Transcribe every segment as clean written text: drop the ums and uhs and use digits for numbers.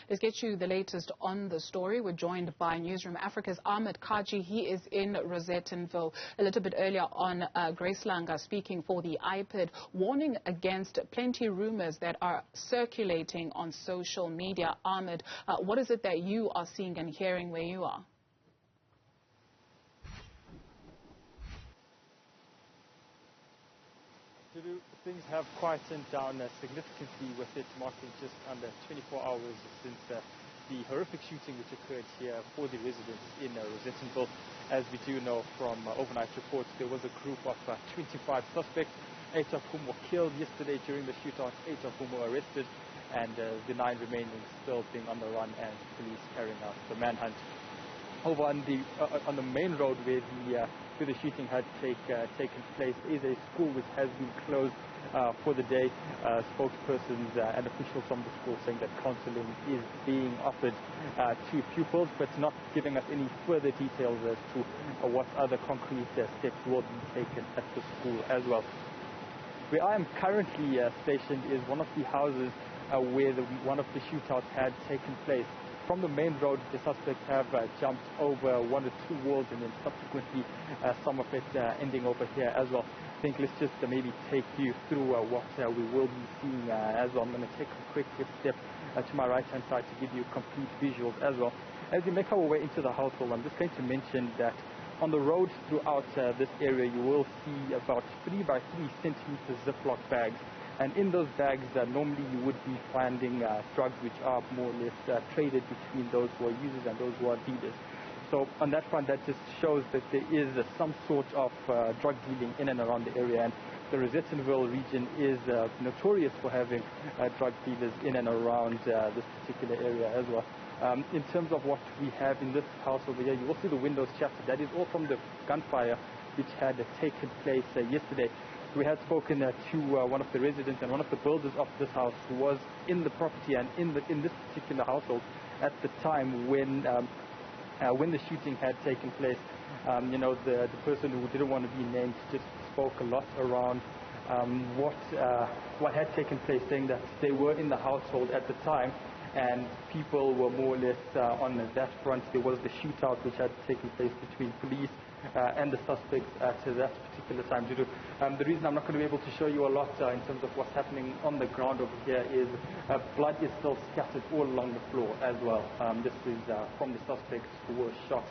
Let's get you the latest on the story. We're joined by Newzroom Afrika's Ahmed Kajee. He is in Rosettenville. A little bit earlier on, Grace Langa speaking for the iPad, warning against plenty rumors that are circulating on social media. Ahmed, what is it that you are seeing and hearing where you are? Things have quietened down significantly, with it marking just under 24 hours since the horrific shooting which occurred here for the residents in Rosettenville. As we do know from overnight reports, there was a group of 25 suspects, 8 of whom were killed yesterday during the shootout, 8 of whom were arrested, and the 9 remaining still being on the run and police carrying out the manhunt. Over on the main road where the shooting had taken place is a school which has been closed for the day. Spokespersons and officials from the school saying that counseling is being offered to pupils, but not giving us any further details as to what other concrete steps will be taken at the school as well. Where I am currently stationed is one of the houses where one of the shootouts had taken place. From the main road, the suspects have jumped over 1 or 2 walls, and then subsequently some of it ending over here as well. I think let's just maybe take you through what we will be seeing as well. I'm going to take a quick step to my right-hand side to give you complete visuals as well. As we make our way into the household, I'm just going to mention that on the road throughout this area, you will see about 3 by 3 centimeter Ziploc bags. And in those bags, normally you would be finding drugs which are more or less traded between those who are users and those who are dealers. So on that front, that just shows that there is some sort of drug dealing in and around the area. And the Rosettenville region is notorious for having drug dealers in and around this particular area as well. In terms of what we have in this house over here, you will see the windows shattered. That is all from the gunfire which had taken place yesterday. We had spoken to one of the residents and one of the builders of this house who was in the property and in this particular household at the time when the shooting had taken place. The person who didn't want to be named just spoke a lot around what had taken place, saying that they were in the household at the time and people were more or less on that front. There was the shootout which had taken place between police and the suspects at that particular time. The reason I'm not going to be able to show you a lot in terms of what's happening on the ground over here is blood is still scattered all along the floor as well. This is from the suspects who were shot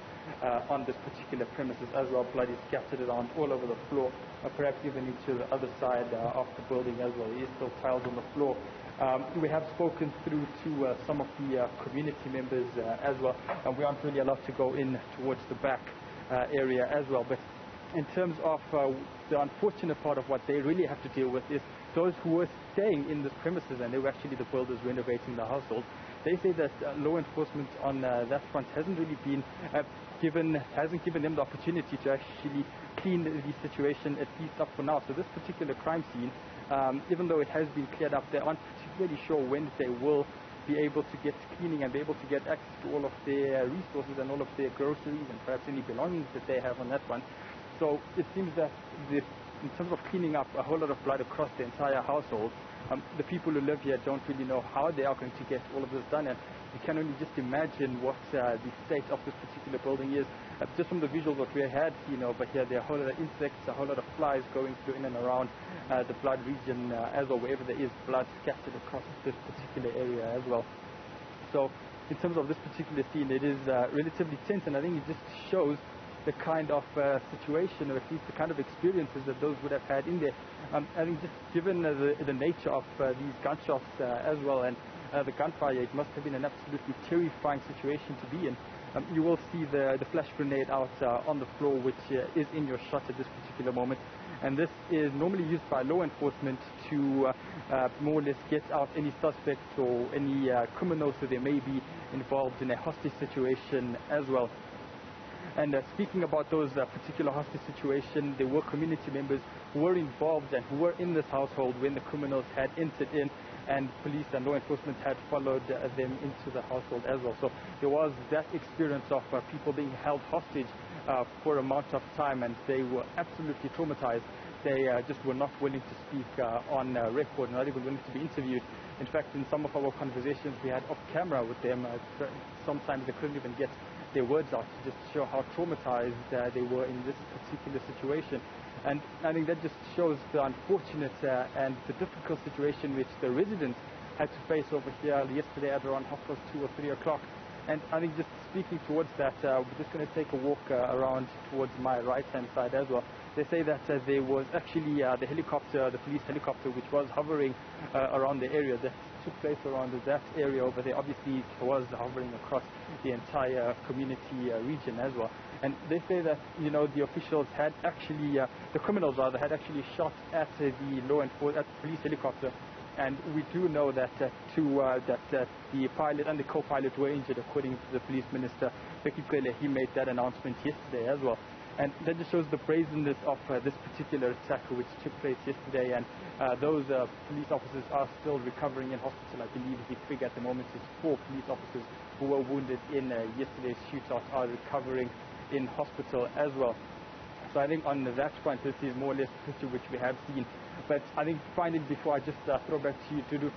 on this particular premises as well. Blood is scattered around all over the floor, perhaps even into the other side of the building as well. There is still tiles on the floor. We have spoken through to some of the community members as well, and we aren't really allowed to go in towards the back area as well. But in terms of the unfortunate part of what they really have to deal with is those who were staying in this premises, and they were actually the builders renovating the household. They say that law enforcement on that front hasn't really been given them the opportunity to actually clean the situation, at least up for now. So this particular crime scene, even though it has been cleared up, they aren't particularly sure when they will be able to get cleaning and be able to get access to all of their resources and all of their groceries and perhaps any belongings that they have on that one. So it seems that in terms of cleaning up a whole lot of blood across the entire household, the people who live here don't really know how they are going to get all of this done. And you can only just imagine what the state of this particular building is. Just from the visuals that we had seen over here, there are a whole lot of insects, a whole lot of flies going through in and around the blood region as well, wherever there is blood scattered across this particular area as well. So in terms of this particular scene, it is relatively tense, and I think it just shows the kind of situation, or at least the kind of experiences that those would have had in there. I think just given the nature of these gunshots as well, and the gunfire, it must have been an absolutely terrifying situation to be in. You will see the flash grenade out on the floor, which is in your shot at this particular moment. And this is normally used by law enforcement to more or less get out any suspects or any criminals that they may be involved in a hostage situation as well. And speaking about those particular hostage situations, there were community members who were involved and who were in this household when the criminals had entered in, and police and law enforcement had followed them into the household as well. So there was that experience of people being held hostage for a amount of time, and they were absolutely traumatized. they just were not willing to speak on record, not even willing to be interviewed. In fact, in some of our conversations we had off camera with them, sometimes they couldn't even get their words out to just show how traumatized they were in this particular situation. And I think that just shows the unfortunate and the difficult situation which the residents had to face over here yesterday at around 2:30 or 3 o'clock. And I think just speaking towards that, we're just going to take a walk around towards my right-hand side as well. They say that there was actually the helicopter, the police helicopter, which was hovering around the area that took place around that area over there. Obviously, it was hovering across the entire community region as well. And they say that, you know, the officials had actually, the criminals rather, had actually shot at the police helicopter. And we do know that the pilot and the co-pilot were injured, according to the police minister. He made that announcement yesterday as well. And that just shows the brazenness of this particular attack which took place yesterday. And those police officers are still recovering in hospital. I believe the figure at the moment is 4 police officers who were wounded in yesterday's shootout are recovering in hospital as well. So I think on that front, this is more or less the picture which we have seen. But I think finally, before I just throw back to you to do,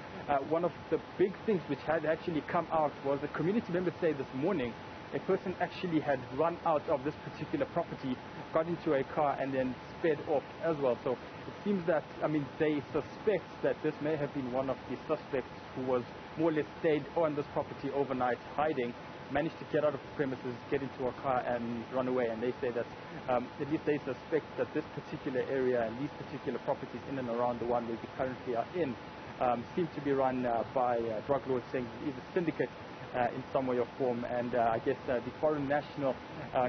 one of the big things which had actually come out was a community member say this morning a person actually had run out of this particular property, got into a car and then sped off as well. So it seems that, I mean, they suspect that this may have been one of the suspects who was more or less stayed on this property overnight hiding, managed to get out of the premises, get into a car and run away. And they say that at least they suspect that this particular area and these particular properties in and around the one where we currently are in seem to be run by drug lords, saying it is a syndicate in some way or form. And I guess the foreign national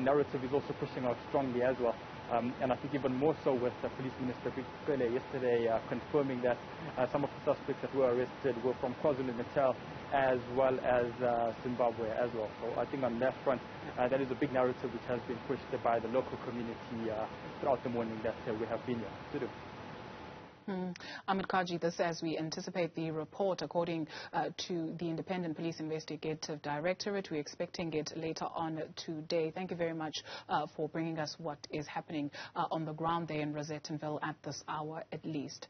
narrative is also pushing out strongly as well. And I think even more so with Police Minister yesterday confirming that some of the suspects that were arrested were from KwaZulu-Natal as well as Zimbabwe as well. So I think on that front, that is a big narrative which has been pushed by the local community throughout the morning that we have been here to do. Ahmed Kajee, this as we anticipate the report according to the Independent Police Investigative Directorate. We're expecting it later on today. Thank you very much for bringing us what is happening on the ground there in Rosettenville at this hour at least.